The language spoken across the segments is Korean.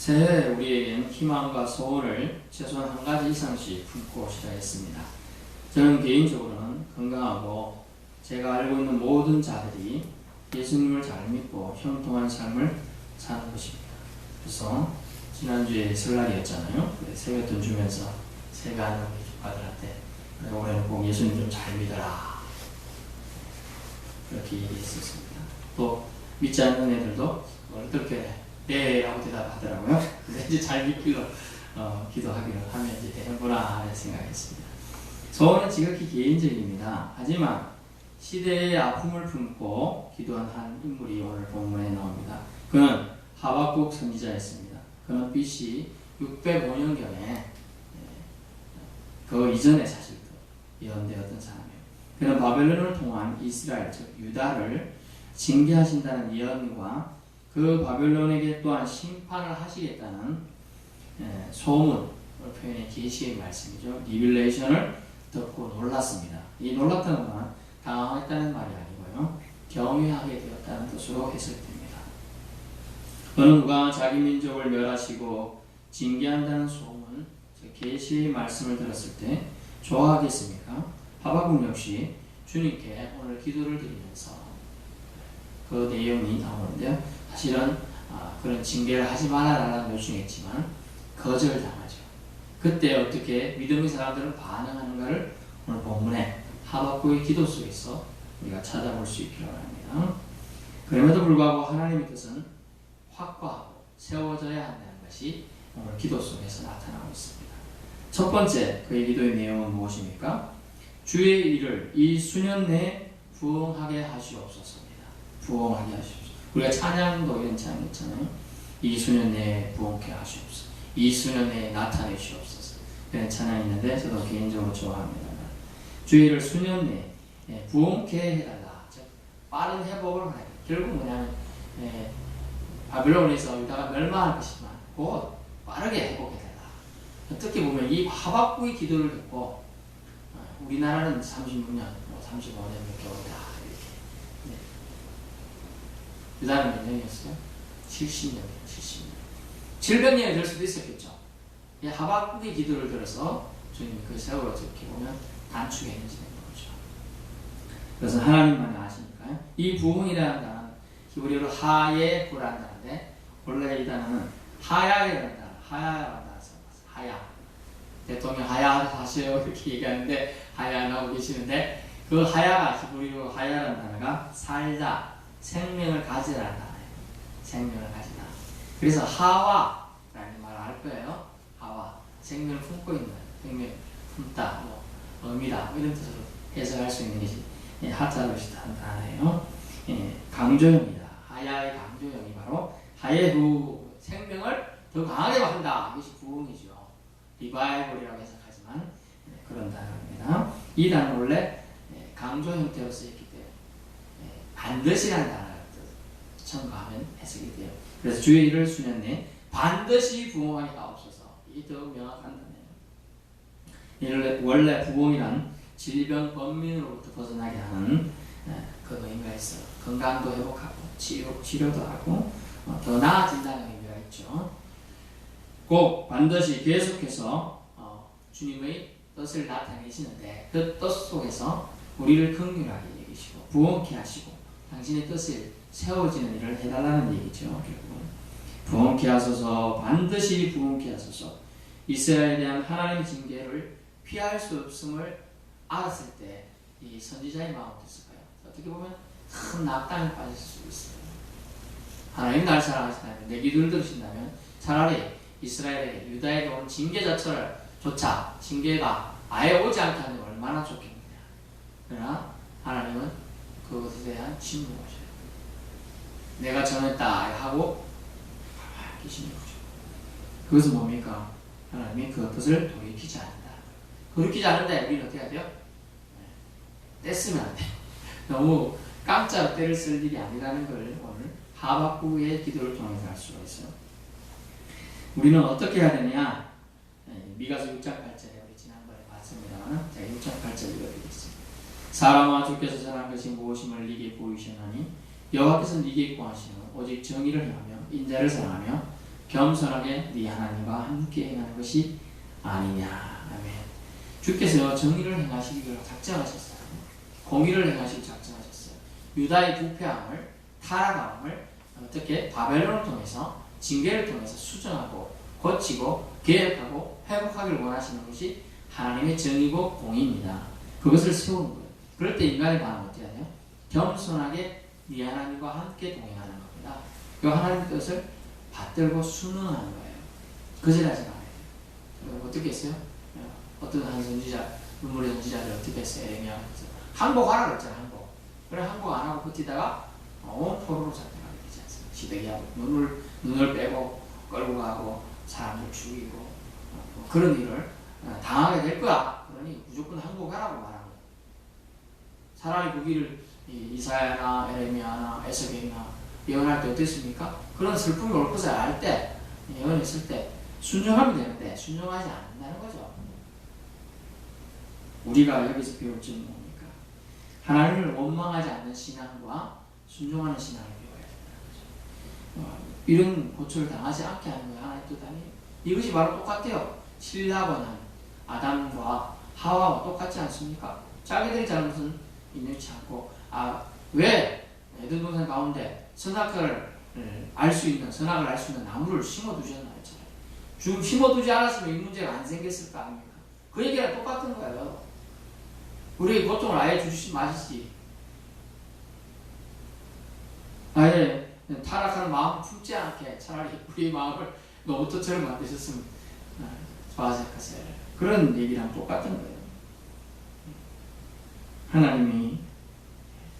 새해 우리에겐 희망과 소원을 최소한 한 가지 이상씩 품고 시작했습니다. 저는 개인적으로는 건강하고 제가 알고 있는 모든 자들이 예수님을 잘 믿고 형통한 삶을 사는 것입니다. 그래서 지난주에 설날이었잖아요. 세뱃돈 주면서 세배하는 우리 조카들한테 올해는 꼭 예수님 좀 잘 믿어라 그렇게 얘기했었습니다. 또 믿지 않는 애들도 어떻게 네 라고 대답하더라고요. 근데 이제 잘 믿기로 기도하기로 하면 이제 되는구나 하는 생각했습니다. 소원은 지극히 개인적입니다. 하지만 시대의 아픔을 품고 기도한 한 인물이 오늘 본문에 나옵니다. 그는 하박국 선지자였습니다. 그는 BC 605년경에 그 이전에 사실 예언되었던 사람이에요. 그는 바벨론을 통한 이스라엘 즉 유다를 징계하신다는 예언과 그 바벨론에게 또한 심판을 하시겠다는 소문, 표현의 계시의 말씀이죠. 리빌레이션을 듣고 놀랐습니다. 이 놀랐다는 건 당황했다는 말이 아니고요. 경외하게 되었다는 뜻으로 해석됩니다. 어느 누가 자기 민족을 멸하시고 징계한다는 소문, 즉 계시의 말씀을 들었을 때 좋아하겠습니까? 하박국 역시 주님께 오늘 기도를 드리면서 그 내용이 나오는데요. 사실은 그런 징계를 하지 말아라라는 요청했지만 거절당하죠. 그때 어떻게 믿음의 사람들은 반응하는가를 오늘 본문에 하박국의 기도 속에서 우리가 찾아볼 수 있기를 바랍니다. 그럼에도 불구하고 하나님의 뜻은 확고하고 세워져야 한다는 것이 오늘 기도 속에서 나타나고 있습니다. 첫 번째 그의 기도의 내용은 무엇입니까? 주의 일을 이 수년 내에 부응하게 하시옵소서입니다. 부응하게 하시옵소서. 우리가 찬양도 이런 찬양 있잖아요. 이 수년 내에 부응케 하시옵소서. 이 수년 내에 나타내시옵소서. 이런 찬양이 있는데 저도 개인적으로 좋아합니다. 주의 일을 수년 내에 부응케 해달라. 즉 빠른 회복을 하라. 결국 뭐냐면 바벨론에서 유다가 멸망할 것이지만 곧 빠르게 회복해달라. 어떻게 보면 이 하박국의 기도를 듣고 우리나라는 36년, 35년 겨우다 이렇게. 유다는 몇 년이었어요? 70년이에요. 70년. 700년이 될 수도 있었겠죠. 이 하박국의 기도를 들어서 주님이 그 세월을 어떻게 보면 단축해내시는 거죠. 그래서 하나님만이 아시니까요. 이 부흥이라는 단어는 히브리어로 하예구라는 단어인데 원래 이 단어는 하야이라는 단어, 하야라는 단어 써봤어요. 하야. 대통령 하야 하세요 이렇게 얘기하는데 하야 안 하고 계시는데 그 하야가 히브리어로 하야라는 단어가 살다, 생명을 가지라는 단어예요. 생명을 가지다. 그래서 하와라는 말을 알 거예요. 하와, 생명을 품고 있는, 생명 품다, 의미다 이런 뜻으로 해석할 수 있는 것이 하타로시다는 단어예요. 강조형이다. 하야의 강조형이 바로 하예후, 생명을 더 강하게 만든다. 이것이 부흥이죠. 리바이벌이라고 해석하지만 그런 단어입니다. 이 단어는 원래 강조 형태로 쓰였기 때문에 반드시라는 단어를 첨가하면 해석이 돼요. 그래서 주의 일을 수년 내에 반드시 부흥하게 하옵소서. 이게 더 명확한 단어예요. 원래 부흥이란 질병 번민으로부터 벗어나게 하는 그 의미가 있어요. 건강도 회복하고 치료도 하고 더 나아진다는 의미가 있죠. 꼭 반드시 계속해서 주님의 뜻을 나타내시는데 그 뜻 속에서 우리를 긍휼하게 여기시고 부흥케 하시고 당신의 뜻을 세워지는 일을 해달라는 얘기죠. 결국은 부흥케 하소서, 반드시 부흥케 하소서. 이스라엘에 대한 하나님의 징계를 피할 수 없음을 알았을 때 이 선지자의 마음은 어땠을까요? 어떻게 보면 큰 낙담에 빠질 수도 있어요. 하나님 날 사랑하신다면, 내 기도를 들으신다면 차라리 이스라엘에게 유다에게 온 징계 자체조차 징계가 아예 오지 않게 하면 얼마나 좋겠느냐. 그러나 하나님은 그것에 대한 침묵하셔요. 내가 정했다 하고 가만히 계시는 거죠. 그것은 뭡니까? 하나님이 그 뜻을 돌이키지 않는다. 돌이키지 않는데 우리는 어떻게 해야 돼요? 떼쓰면 안 돼요. 너무 깜짝 때를 쓸 일이 아니라는 걸 오늘 하박국의 기도를 통해서 알 수가 있어요. 우리는 어떻게 해야 되냐? 미가서 6장 8절에 우리 지난번에 봤습니다만 제가 6장 8절 읽어드리겠습니다. 사람아 주께서 전한 것이 무엇임을 네게 보이시나니 여호와께서 네게 구하시는 오직 정의를 행하며 인자를 사랑하며 겸손하게 네 하나님과 함께 행하는 것이 아니냐. 아멘. 주께서 정의를 행하시기 위해 작정하셨어요. 공의를 행하시기 작정하셨어요. 유다의 부패함을, 타락함을 어떻게 바벨론을 통해서, 징계를 통해서 수정하고 고치고 개혁하고 회복하기를 원하시는 것이 하나님의 정의고 공의입니다. 그것을 세우는 거예요. 그럴 때 인간의 반응은 어떻게 해야 돼요? 겸손하게 네 하나님과 함께 동행하는 겁니다. 그 하나님의 뜻을 받들고 순응하는 거예요. 거절하지 말아요. 어떻게 했어요? 어떤 한 선지자, 눈물의 선지자를 어떻게 했어요? 에레미야 항복하라 그랬잖아. 항복. 그래 항복 안 하고 버티다가 온 포로로 잡혀가게 되지 않습니까? 시드기하고 눈을 빼고 끌고 가고 사람을 죽이고 그런 일을 당하게 될 거야. 그러니 무조건 항복하라고 말하는 거예요. 사람이 그 길을 이사야나 에레미야나 에스겔이나 예언할 때 어땠습니까? 그런 슬픔이 올 것을 알 때, 예언했을 때 순종하면 되는데 순종하지 않는다는 거죠. 우리가 여기서 배울 점은 뭡니까? 하나님을 원망하지 않는 신앙과 순종하는 신앙을 배워야 된다는 거죠. 이런 고초를 당하지 않게 하는 거예요. 하나님 뜻 아니에요. 이것이 바로 똑같아요. 신라곤한 아담과 하와와 똑같지 않습니까? 자기들의 잘못은 인정치 않고 왜 에덴 동산 가운데 선악을 알 수 있는 나무를 심어두셨나 했잖아요. 지금 심어두지 않았으면 이 문제가 안 생겼을 거 아닙니까? 그 얘기랑 똑같은 거예요. 우리에게 고통을 아예 주시지 마시지. 아예 타락하는 마음 품지 않게 차라리 우리의 마음을 노부터처럼 만드셨으면 좋았을 것을. 그런 얘기랑 똑같은 거예요. 하나님이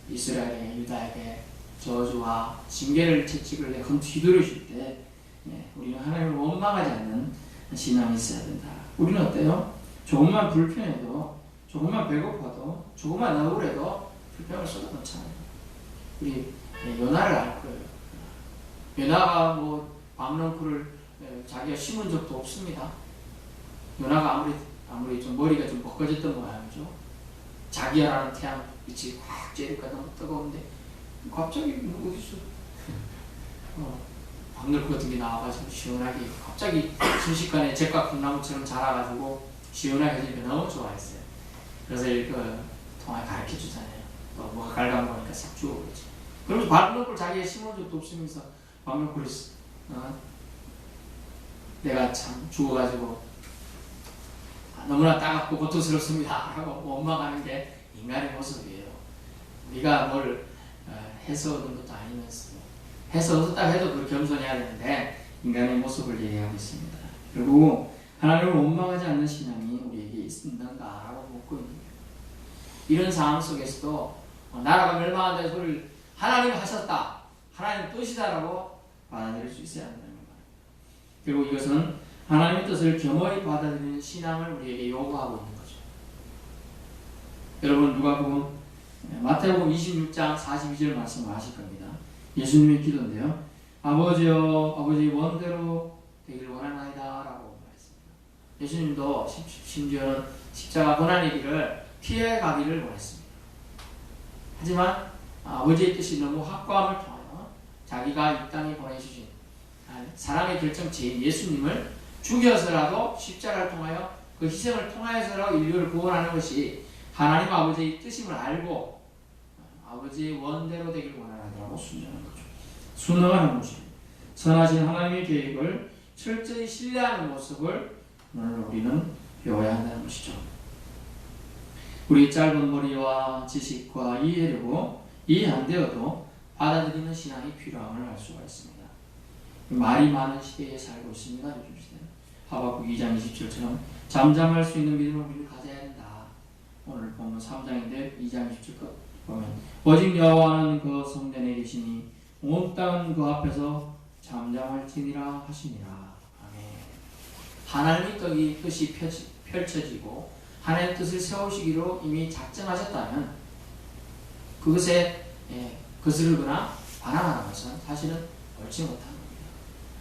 이스라엘에게, 유다에게 저주와 징계를 채찍을 뒤돌려줄 때 우리는 하나님을 원망하지 않는 신앙이 있어야 된다. 우리는 어때요? 조금만 불편해도, 조금만 배고파도, 조금만 억울해도 불평을 쏟아놓잖아요. 우리 요나를 알 거예요. 요나가 박넝쿨을 자기가 심은 적도 없습니다. 요나가 아무리 좀 머리가 좀 벗겨졌던 모양이죠. 자기야라는 태양빛이 확 쬐니까 너무 뜨거운데 갑자기 어디서 박넓쿨 같은 게 나와가지고 시원하게 갑자기 순식간에 잭과 콩나물처럼 자라가지고 시원하게 해주니까 너무 좋아했어요. 그래서 이거 통화에 가르쳐 주잖아요. 뭐가 갈가먹으니까 싹 죽어버리지. 그러면서 박넝쿨 자기가 심은 적도 없으면서 박넝쿨이 내가 참 죽어가지고 너무나 따갑고 고통스럽습니다 라고 원망하는 게 인간의 모습이에요. 우리가 뭘 해서 얻은 것도 아니면서 해서 얻었다 해도 그걸 겸손해야 되는데 인간의 모습을 얘기하고 있습니다. 그리고 하나님을 원망하지 않는 신앙이 우리에게 있는가라고 묻고 있는 거예요. 이런 상황 속에서도 나라가 멸망한다는 소리를 하나님이 하셨다, 하나님 뜻이다라고 받아들일 수 있어야 한다는 거예요. 그리고 이것은 하나님의 뜻을 겸허히 받아들이는 신앙을 우리에게 요구하고 있는 거죠. 여러분 누가복음 마태복음 26장 42절 말씀을 아실 겁니다. 예수님의 기도인데요. 아버지여, 아버지 원대로 되기를 원하나이다 라고 말했습니다. 예수님도 심지어는 십자가 고난의 길을 피해 가기를 원했습니다. 하지만 아버지의 뜻이 너무 확고함을 통하여 자기가 이 땅에 보내주신 사랑의 결정체인 예수님을 죽여서라도 십자가를 통하여 그 희생을 통하여서라도 인류를 구원하는 것이 하나님 아버지의 뜻임을 알고 아버지의 원대로 되기를 원하라고 순종하는 거죠. 순응하는 모습. 선하신 하나님의 계획을 철저히 신뢰하는 모습을 오늘 우리는 배워야 한다는 것이죠. 우리 짧은 머리와 지식과 이해력으로 이해 안 되어도 받아들이는 신앙이 필요함을 알 수가 있습니다. 말이 많은 시대에 살고 있습니다. 요즘 시대는. 하박국 2장 27절처럼 잠잠할 수 있는 믿음을 우리는 가져야 된다. 오늘 보면 3장인데 2장 27절 보면 오직 여호와는 그 성전에 계시니 온 땅은 그 앞에서 잠잠할지니라 하시니라. 아멘. 하나님의 뜻이 펼쳐지고 하나님의 뜻을 세우시기로 이미 작정하셨다면 그것에 거스르거나 반항하는 것은 사실은 옳지 못한 겁니다.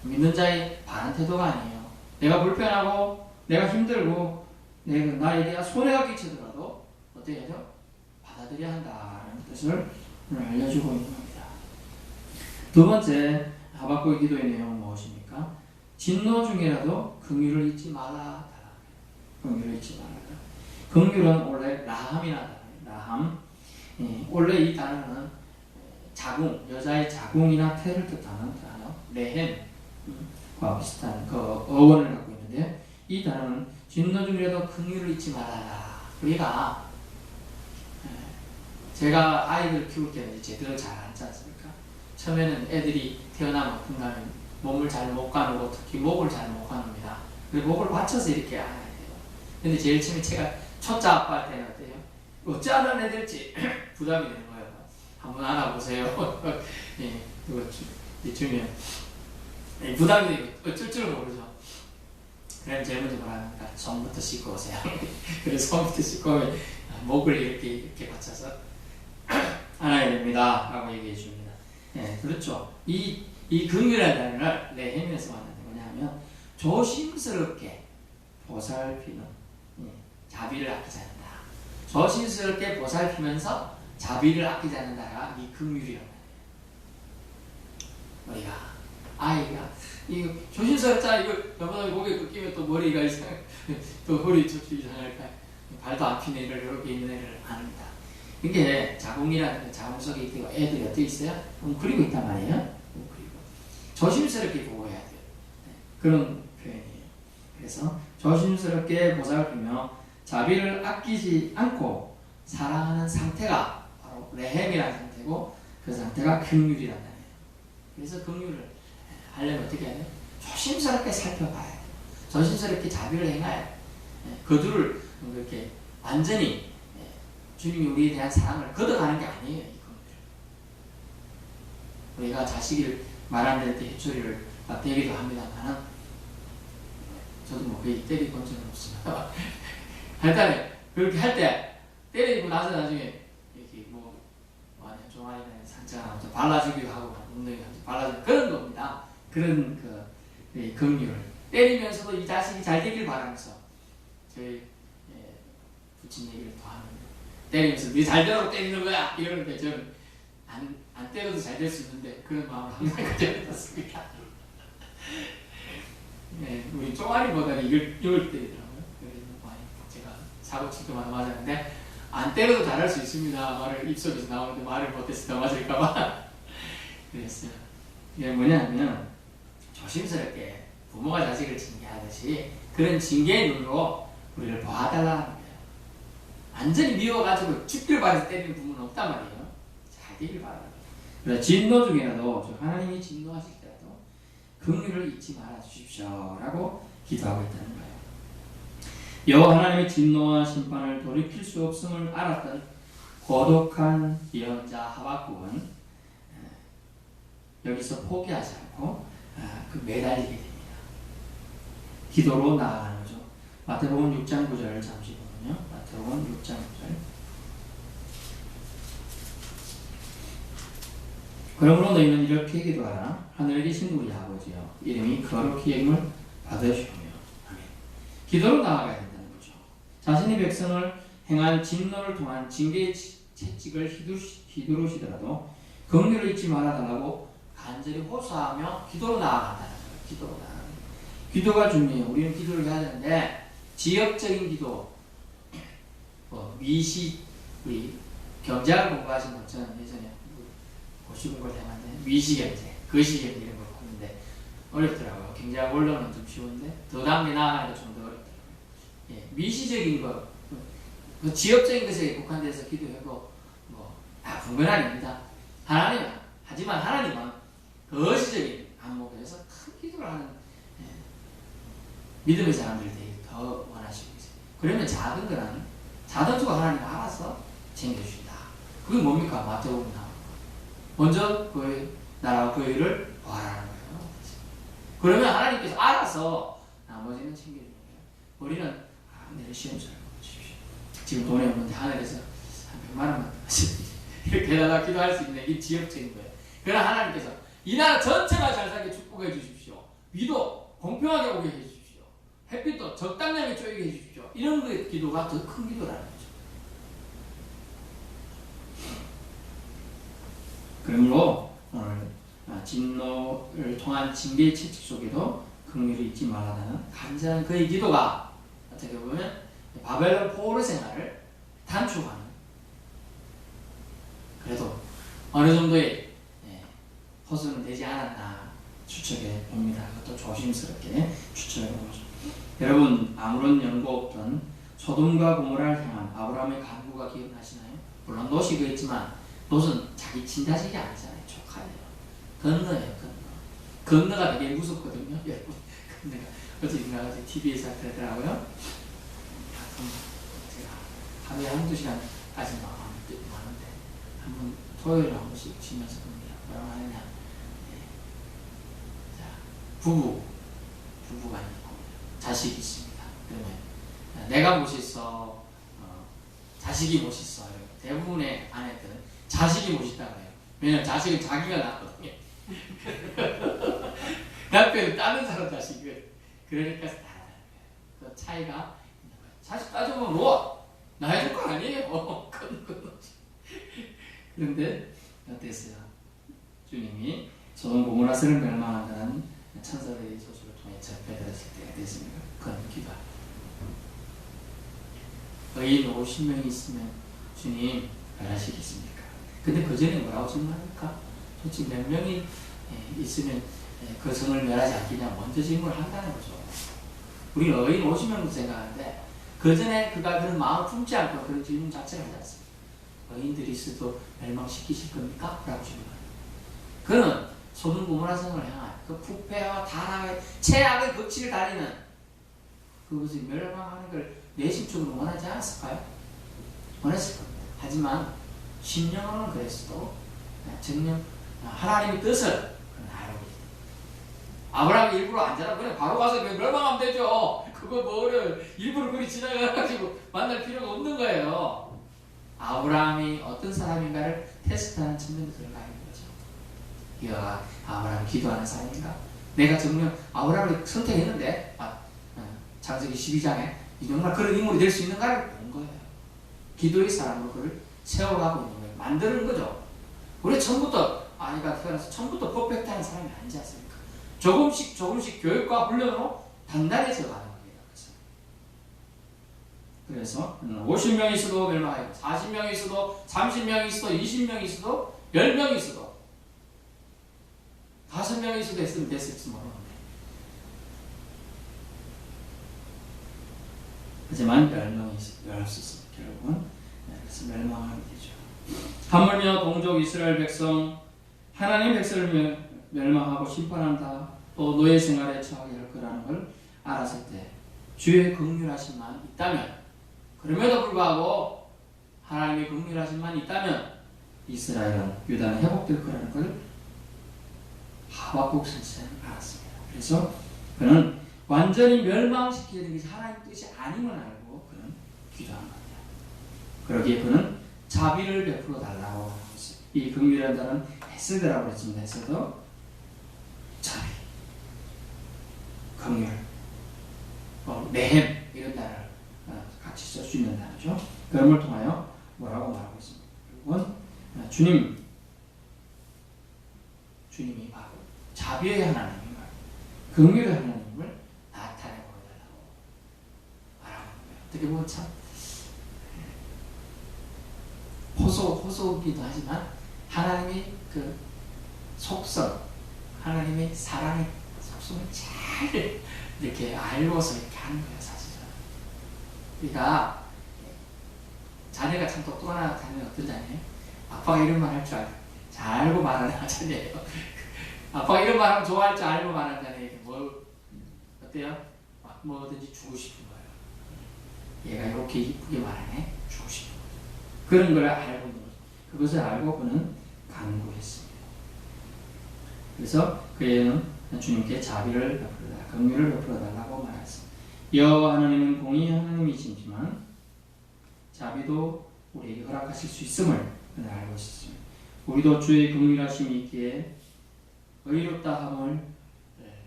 믿는 자의 바른 태도가 아니에요. 내가 불편하고 내가 힘들고 나에 대한 손해가 끼치더라도 어떻게 해야죠? 받아들여야 한다는 뜻을 알려주고 있는 겁니다. 두 번째 하박국의 기도의 내용은 무엇입니까? 진노 중이라도 긍휼을 잊지 말라. 긍휼을 잊지 말라. 긍휼은 원래 라함이라는 단어예요. 라함. 원래 이 단어는 자궁, 여자의 자궁이나 태를 뜻하는 단어, 레헴과 비슷한 그 어원을 갖고 있는데, 이 단어는 진노 중이라도 긍휼을 잊지 말아라. 우리가 제가 아이들 키울 때는 제대로 잘 앉지 않습니까? 처음에는 애들이 태어나면 분간은 몸을 잘 못 가누고 특히 목을 잘 못 가눕니다. 그래서 목을 받쳐서 이렇게 안아야 돼요. 근데 제일 처음에 제가 초짜 아빠 할 때는 어때요? 어찌 안아야 될지 부담이 되는 거예요. 한번 안아보세요. 예, 그거 이쯤에 부담이 되고 어쩔 줄 모르죠. 그럼 제일 먼저 뭐라 합니까? 손부터 씻고 오세요. 그래서 손부터 씻고 오면 목을 이렇게 받쳐서 안아야 됩니다. 라고 얘기해 줍니다. 예, 그렇죠. 이 긍휼이라는 단어를 레헴에서 만나는 뭐냐면 조심스럽게 보살피는, 자비를 아끼지 않는다. 조심스럽게 보살피면서 자비를 아끼지 않는다가 이 긍휼이라는 말이에요. 우리가 아이가 이거 조심스럽자, 이거 너무 고개 꺾이면 또 머리가 이상, 또 허리 척추 이상할까, 발도 안 피는 애를 이렇게 있는 애를 아닙니다. 이게 자궁이라는 자궁 속에 있고 애들이 어떻게 있어요? 웅크리고 있단 말이에요. 웅크리고 조심스럽게 보호해야 돼요. 그런 표현이에요. 그래서 조심스럽게 보살피며 자비를 아끼지 않고 사랑하는 상태가 바로 레헴이라는 상태고, 그 상태가 긍휼이라는 단어예요. 그래서 긍휼을 하려면 어떻게 해야 돼요? 조심스럽게 살펴봐야 돼요. 조심스럽게 자비를 행해야 돼요. 거두를 이렇게 완전히 주님이 우리에 대한 사랑을 걷어가는 게 아니에요. 이 긍휼. 우리가 자식을 말 안 될 때 해초리를 때리기도 합니다만, 저도 뭐 거의 때리고 본 적은 없습니다. 일단 그렇게 할 때 때리고 나서 나중에 이렇게 뭐 종아리나 상처나 발라주기도 하고 엉덩이 발라주고 그런 겁니다. 그런 그 긍휼을 때리면서도 이 자식이 잘 되길 바라면서 저희 부친 얘기를 더 합니다. 때리면서 네 잘 되라고 때리는 거야 이러는데 저는 안 때려도 잘 될 수 있는데 그런 마음을 항상 가지고 있었습니다. 우리 쪼가리보다는 이걸 때리더라고요. 그래서 제가 사고 칠 때마다 맞았는데 안 때려도 잘할 수 있습니다. 말을 입속에서 나오는데 말을 못해서 더 맞을까봐 그랬어요. 이게 뭐냐면 조심스럽게 부모가 자식을 징계하듯이 그런 징계의 눈으로 우리를 봐달라는 거예요. 완전히 미워가지고 죽길 바라서 때리는 부모는 없단 말이에요. 잘 되길 바라요. 그래서 진노 중에라도 하나님이 진노하실 때라도 긍휼을 잊지 말아 주십시오 라고 기도하고 있다는 거예요. 여호와 하나님의 진노와 심판을 돌이킬 수 없음을 알았던 고독한 예언자 하박국은 여기서 포기하지 않고 매달리게 됩니다. 기도로 나아가는 거죠. 마태복음 6장 9절을 잠시 보면요. 마태복음 6장 9절. 그러므로 너희는 이렇게 기도하라. 하늘에 계신 우리 아버지여, 이름이 거룩히 여김을 받으시오며. 아멘. 기도로 나아가야 된다는 거죠. 자신의 백성을 행한 진노를 통한 징계의 채찍을 휘두르시더라도 긍휼을 잊지 말아달라고 간절히 호소하며 기도로 나아간다는 거예요. 기도로 나아가는 거예요. 기도가 중요해요. 우리는 기도를 해야 되는데 지역적인 기도, 미시, 우리 경제학 공부하신 분처럼 예전에 고시 공부를 해봤는데 미시경제, 거시경제 이런 걸 봤는데 어렵더라고요. 경제학 원론은 좀 쉬운데 더 단계 나아가니까 좀 더 어렵더라고요. 미시적인 것, 지역적인 것에 국한돼서 기도하고 다 분건 아닙니다. 하지만 하나님은 거시적인 안목에서 큰 기도를 하는 믿음의 사람들이 더 원하시고 있어요. 그러면 작은 거는 자동적으로 하나님 알아서 챙겨주신다. 그게 뭡니까? 마태복음 나오는 거. 먼저 그 나라와 그 일을 구하라는 거예요. 그러면 하나님께서 알아서 나머지는 챙겨주는 거예요. 우리는 내일 시험 잘 보십시오. 지금 돈이 없는데 하늘에서 한 100만 원만 이렇게 해달라 기도할 수 있는 이 지역적인 거예요. 그러나 하나님께서 이 나라 전체가 잘 살게 축복해 주십시오. 비도 공평하게 오게 해주십시오. 햇빛도 적당량에 쪼이게 해주십시오. 이런 거의 기도가 더 큰 기도라는 거죠. 그러므로 오늘 진노를 통한 징계의 채찍 속에도 긍휼을 잊지 말라는 간절한 그의 기도가 어떻게 보면 바벨론 포로 생활을 단축하는, 그래도 어느 정도의 호소는 되지 않았나 추측해 봅니다. 그것도 조심스럽게 추측해 보죠. 여러분, 아무런 연고 없던 소돔과 고모라를 향한 아브라함의 간구가 기억나시나요? 물론 롯이 그랬지만 롯은 자기 친자식이 아니잖아요. 조카예요. 건너예요. 건너가 되게 무섭거든요. 여러분, 건너가 어제 TV에서 하더라고요. 제가 하루에 한두 시간까지 많은데 한번 토요일에 한 번씩 쉬면서 봅니다. 뭐라고 하느냐. 자, 부부가 있고 자식이 있습니다. 그러면 내가 멋있어, 자식이 멋있어. 대부분의 아내들은 자식이 멋있다고 해요. 왜냐면 자식은 자기가 낳거든요. 남편은 다른 사람 자식을. 그러니까 그 차이가 있는 거예요. 사실 따져보면 뭐 나의 조건 아니에요. 그런데 어땠어요? 주님이 소돔 고모라스를 멸망한다는 천사들의 소식을 통해 접해들었을 때가 됐습니까? 그건 기도합니다. 의인 50명이 있으면 주님 멸하시겠습니까? 근데 그 전에 뭐라고 질문합니까? 솔직히 몇 명이 있으면 그 성을 멸하지 않겠냐 먼저 질문을 한다는 거죠. 우리는 의인 50명도 생각하는데 그 전에 그가 그런 마음을 품지 않고 그런 질문 자체를 하지 않습니다. 의인들이 있어도 멸망시키실 겁니까? 라고 질문합니다. 그는 소돔 고모라 성을 향한 그 부패와 타락의 최악의 극치를 달리는 그것을 멸망하는 걸 내심적으로 원하지 않았을까요? 원했을 겁니다. 하지만 심령으로는 그랬어도 정녕 하나님의 뜻을 알고 있다. 아브라함이 일부러 안 자라 그냥 바로 가서 멸망하면 되죠. 그거 뭐를 일부러 그리 지나가가지고 만날 필요가 없는 거예요. 아브라함이 어떤 사람인가를 테스트하는 측면도 들어가 있는 거죠. 이가 아브라함이 기도하는 사람인가? 내가 정녕 아브라함을 선택했는데 창세기 12장에 정말 그런 인물이 될 수 있는가를 본 거예요. 기도의 사람으로 그를 세워가고 있는 거예요. 만드는 거죠. 우리 처음부터 아이가 태어나서 처음부터 퍼펙트한 사람이 아니지 않습니까? 조금씩 교육과 훈련으로 단단해져 가는 겁니다. 그래서 50명이 있어도 멸망하고 40명이 있어도 30명이 있어도 20명이 있어도 10명이 있어도 5명이 있어도 했으면 됐을지 모르겠네요. 하지만 멸망이 멸할 수 있습니다. 결국은 그래서 멸망하게 되죠. 하물며 동족 이스라엘 백성 하나님 백성을 멸망하고 심판한다. 또 노예 생활에 처하게 할 거라는 걸 알았을 때 주의 긍휼하심만 있다면, 그럼에도 불구하고 하나님의 긍휼하심만 있다면 이스라엘은 유다는 회복될 거라는 걸 하박국 선생은 알았습니다. 그래서 그는 완전히 멸망시키는 것이 하나님의 뜻이 아님을 알고 그는 기도한 겁니다. 그러기에 그는 자비를 베풀어 달라고 하고 있어요. 이 긍휼이라는 단어는 헤세드라고 했습니다. 헤세드, 자비, 긍휼, 매햄 이런 단어를 같이 쓸 수 있는 단어죠. 그럼을 통하여 뭐라고 말하고 있습니다. 결국은 주님이 바로 자비의 하나님임을, 긍휼의 하나님을 나타내 보여달라고 말하고 있는 거예요. 어떻게 보면 참 호소기도 하지만 하나님의 그 속성, 하나님의 사랑의 속성을 잘 이렇게 알고서 이렇게 하는 거예요, 사실은. 그러니까 자녀가 참 똑똑한 자녀는 어떤 자녀예요? 아빠가 이런 말 할 줄 잘 알고 말하는 자녀예요. 아빠가 이런 말 하면 좋아할 줄 알고 말하는 자녀에게 뭐 어때요? 뭐든지 주고 싶은 거예요. 얘가 이렇게 이쁘게 말하네? 주고 싶은 거예요. 그런 걸 알고 있는 거죠. 그것을 알고 그는 간구했습니다. 그래서 그는 주님께 자비를 베풀어달라, 긍휼을 베풀어달라고 말했습니다. 여호와 하나님은 공의의 하나님이시지만 자비도 우리에게 허락하실 수 있음을 그는 알고 있었습니다. 우리도 주의 긍휼하심이 있기에 의롭다 함을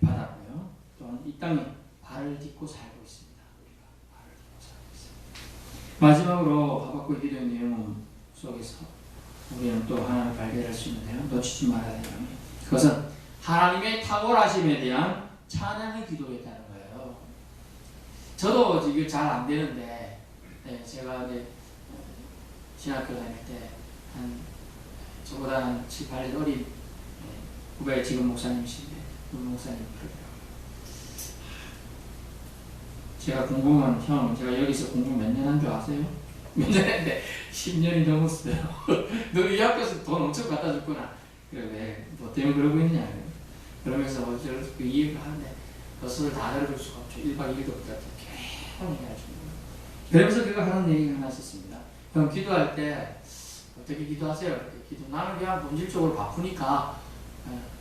받았고요. 또한 이 땅에 발을 딛고 살고 있습니다. 우리가 발을 딛고 살고 있습니다. 마지막으로 하박국의 기도의 내용 속에서 우리는 또 하나를 발견할 수 있는데요. 놓치지 말아야 되는 그것은 하나님의 탁월하심에 대한 찬양의 기도였다는 거예요. 저도 이게 잘 안 되는데, 제가 이제 신학교 다닐 때 한 저보다 한 7, 8년 어린 후배 지금 목사님이신데 우리 목사님 그러더라고요. 제가 궁금한 형, 제가 여기서 공부 몇 년 한 줄 아세요? 몇 년 했는데 10년이 넘었어요. 너 이 학교에서 돈 엄청 갖다 줬구나. 그래, 왜, 뭐 때문에 그러고 있냐. 그러면서 그 이해를 하는데 그것을 다 들어줄 수가 없죠. 1박 2일도 그렇게 계속 얘기하시는 거예요. 그러면서 그가 하는 얘기가 하나 있었습니다. 형, 기도할 때 어떻게 기도하세요? 나는 그냥 본질적으로 바쁘니까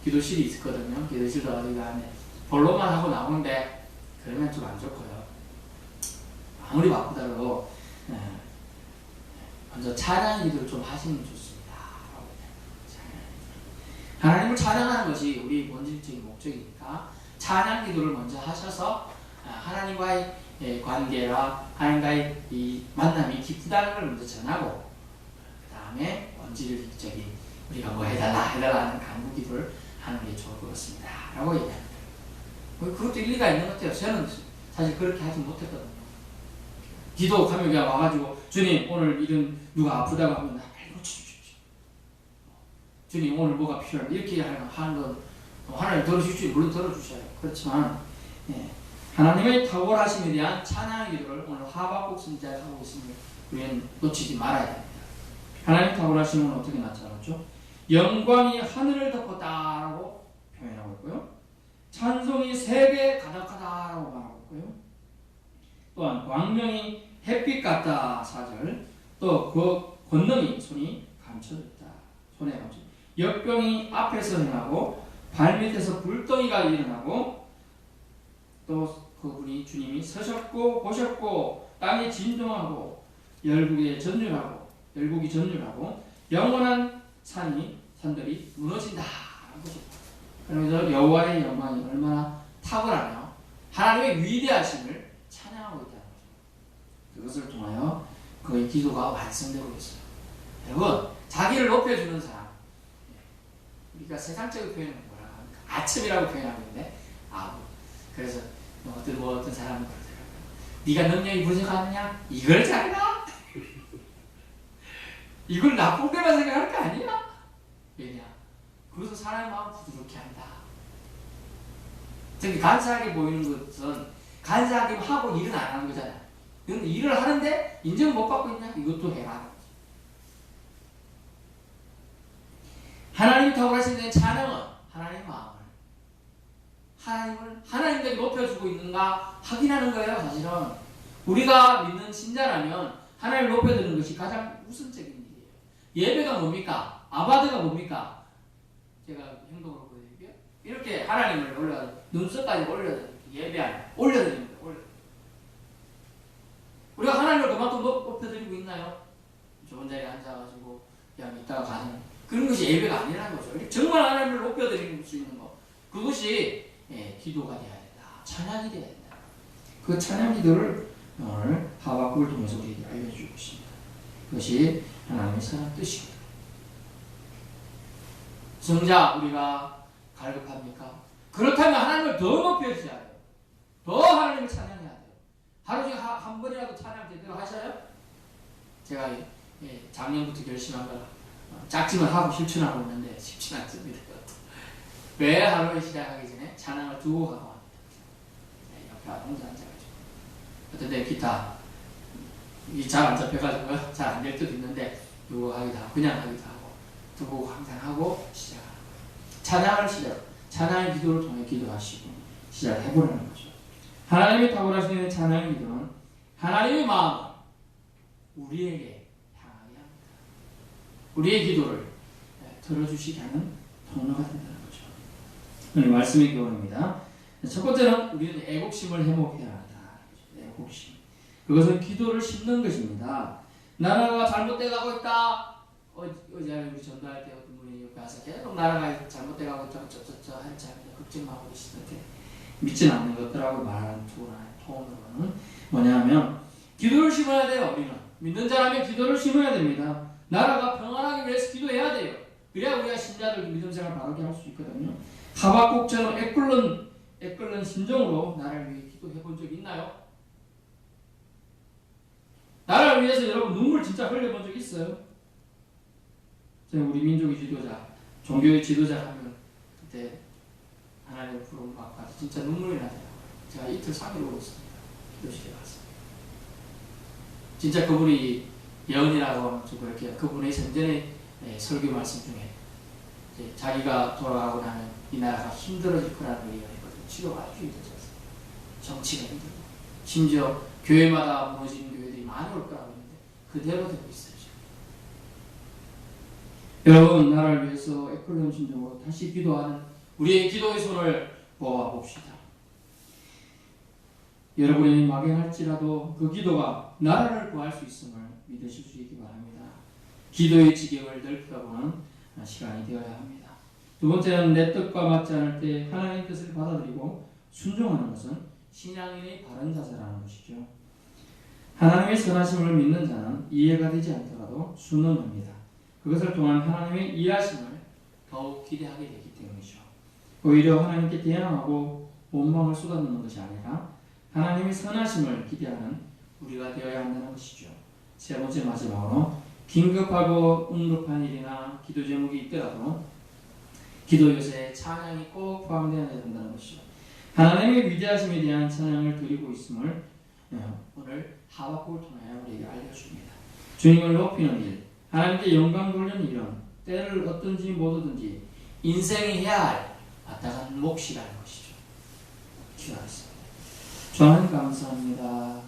기도실이 있었거든요. 기도실도 어디가 안에 본론만 하고 나오는데 그러면 좀 안 좋고요. 아무리 바쁘다고 먼저 찬양 기도를 좀 하시면 좋습니다. 하나님을 찬양하는 것이 우리 본질적인 목적이니까 찬양 기도를 먼저 하셔서 하나님과의 관계와 하나님과의 이 만남이 기쁘다는 걸 먼저 전하고 그 다음에 본질적인 우리가 뭐 해달라 하는 간구 기도를 하는 게 좋을 것 같습니다. 라고 얘기합니다. 그것도 일리가 있는 것 같아요. 저는 사실 그렇게 하지 못했거든요. 기도하면 그냥 와가지고 주님 오늘 이런 누가 아프다고 하면 나 빨리 고쳐주십시오. 주님 오늘 뭐가 필요하면 이렇게 하는 건 하나님 들어주십시오. 물론 들어주셔요. 그렇지만 하나님의 탁월하심에 대한 찬양 기도를 오늘 하박국 선지자가 하고 있음을 우리는 놓치지 말아야 됩니다. 하나님 탁월하심은 어떻게 나타났죠? 영광이 하늘을 덮었다라고 표현하고 있고요. 찬송이 세계에 가득하다라고 말하고 있고요. 또한 광명이 햇빛 같다 4절. 또 그 권능이 손이 감춰졌다. 손에 감춰. 역병이 앞에서 행하고 발밑에서 불덩이가 일어나고 또 그분이 주님이 서셨고 보셨고 땅이 진동하고 열국이 전율하고 영원한 산들이 무너진다. 그러면서 여호와의 영광이 얼마나 탁월하며 하나님의 위대하심을 찬양하고 있다는 거죠. 그것을 통하여 그의 기도가 완성되고 있어요. 여러분, 자기를 높여주는 사람, 우리가 세상적인 표현은 뭐라고 합니까? 아첨이라고 표현하고 있는데 그래서 어떤 사람은 그러더라고요. 네가 능력이 부족하느냐? 이걸 잘해라? 이걸 나쁜 데만 생각할 거 아니야? 왜냐? 그래서 사람의 마음 부드럽게 한다. 저기 간사하게 보이는 것은 간사하게 하고 일은 안 하는 거잖아요. 그런데 일을 하는데 인정 못 받고 있냐? 이것도 해라. 하나님이 탁월하신 찬양은 하나님의 마음을 하나님께 높여주고 있는가 확인하는 거예요. 사실은 우리가 믿는 신자라면 하나님을 높여드리는 것이 가장 우선적인 일이에요. 예배가 뭡니까? 아바드가 뭡니까? 제가 행동으로 보여드릴게요. 이렇게 하나님을 올려 눈썹까지 올려드립니다. 예배하는 올려드립니다. 우리가 하나님을 그만큼 높여드리고 있나요? 좋은 자리에 앉아가지고 그냥 이따가 가는 그런 것이 예배가 아니라는 거죠. 정말 하나님을 높여드릴 수 있는 것, 그것이 기도가 되어야 된다. 찬양이 되어야 된다. 그 찬양 기도를 오늘 하박국을 통해서 우리에게 알려주고 있습니다. 그것이 하나님의 선한 뜻입니다. 성자 우리가 갈급합니까? 그렇다면 하나님을 더 높여주셔야 돼요. 더 하나님을 찬양해야 돼요. 하루 중에 한 번이라도 찬양 제대로 하셔요? 제가 작년부터 결심한 거 작지만 하고 실천하고 있는데 쉽지 않습니다. 매 하루에 시작하기 전에 찬양을 두고 가고 합니다. 옆에 혼자 앉아가지고 어떤 데 기타 잘 안 잡혀가지고 잘 안 될 때도 있는데 두고 하기도 하고 그냥 하기도 하고 두고 항상 하고 시작하는 거예요. 찬양의 기도를 통해 기도하시고 시작해보라는 거죠. 하나님이 탁월하시는 찬양의 기도는 하나님의 마음을 우리에게 향하게 합니다. 우리의 기도를 들어주시게 하는 통로가 된다는 거죠. 오늘 말씀의 교훈입니다. 첫 번째는 우리는 애국심을 회복해야 한다. 애국심. 그것은 기도를 심는 것입니다. 나라가 잘못돼가고 있다. 어제 우리 전도할 때 어떤 분이 옆에 와서 계속 나라가 잘못돼가고 있다. 한참 걱정하고 계시던데 믿지는 않는 것들하고 말하는 톤으로는 뭐냐면 기도를 심어야 돼요. 우리는 믿는 자라면 기도를 심어야 됩니다. 나라가 평안하기 위해서 기도해야 돼요. 그래야 우리가 신자들 믿음 생활 바르게 할 수 있거든요. 하박국처럼 애끓는 애끓는 심정으로 나라를 위해 기도해 본 적이 있나요? 나라를 위해서 여러분 눈물 진짜 흘려본 적 있어요? 저는 우리 민족의 지도자, 종교의 지도자 하면 그때 하나님의 부름 받고 진짜 눈물이 나더라고요. 제가 이틀 3일 울었습니다. 기도실에 가서. 진짜 그분이 예언이라고 좀 그렇게 그분의 생전의 설교 말씀 중에 자기가 돌아가고 나면 이 나라가 힘들어질 거라는 얘기를 했거든요. 치료가 아주 힘들었어요. 정치가 힘들고 심지어 교회마다 무너진 교회들이 많이 올 거라고 했는데 그대로 되고 있어요. 지금. 여러분 나라를 위해서 애끓는 심정으로 다시 기도하는 우리의 기도의 손을 모아봅시다. 여러분이 막연할지라도 그 기도가 나라를 구할 수 있음을 믿으실 수 있기 바랍니다. 기도의 지경을 넓혀보는 시간이 되어야 합니다. 두 번째는 내 뜻과 맞지 않을 때 하나님의 뜻을 받아들이고 순종하는 것은 신앙인의 바른 자세라는 것이죠. 하나님의 선하심을 믿는 자는 이해가 되지 않더라도 순응합니다. 그것을 통한 하나님의 일하심을 더욱 기대하게 되기 때문이죠. 오히려 하나님께 대항하고 원망을 쏟아붓는 것이 아니라 하나님의 선하심을 기대하는 우리가 되어야 한다는 것이죠. 세 번째 마지막으로 긴급하고 응급한 일이나 기도 제목이 있더라도 기도 요새에 찬양이 꼭 포함되어야 된다는 것이죠. 하나님의 위대하심에 대한 찬양을 드리고 있음을 오늘 하박국을 통하여 우리에게 알려줍니다. 주님을 높이는 일, 하나님께 영광 돌리는 일은 때를 얻든지 못 얻든지 인생이 해야 할 마땅한 몫이라는 것이죠. 기도하겠습니다. 주님 감사합니다.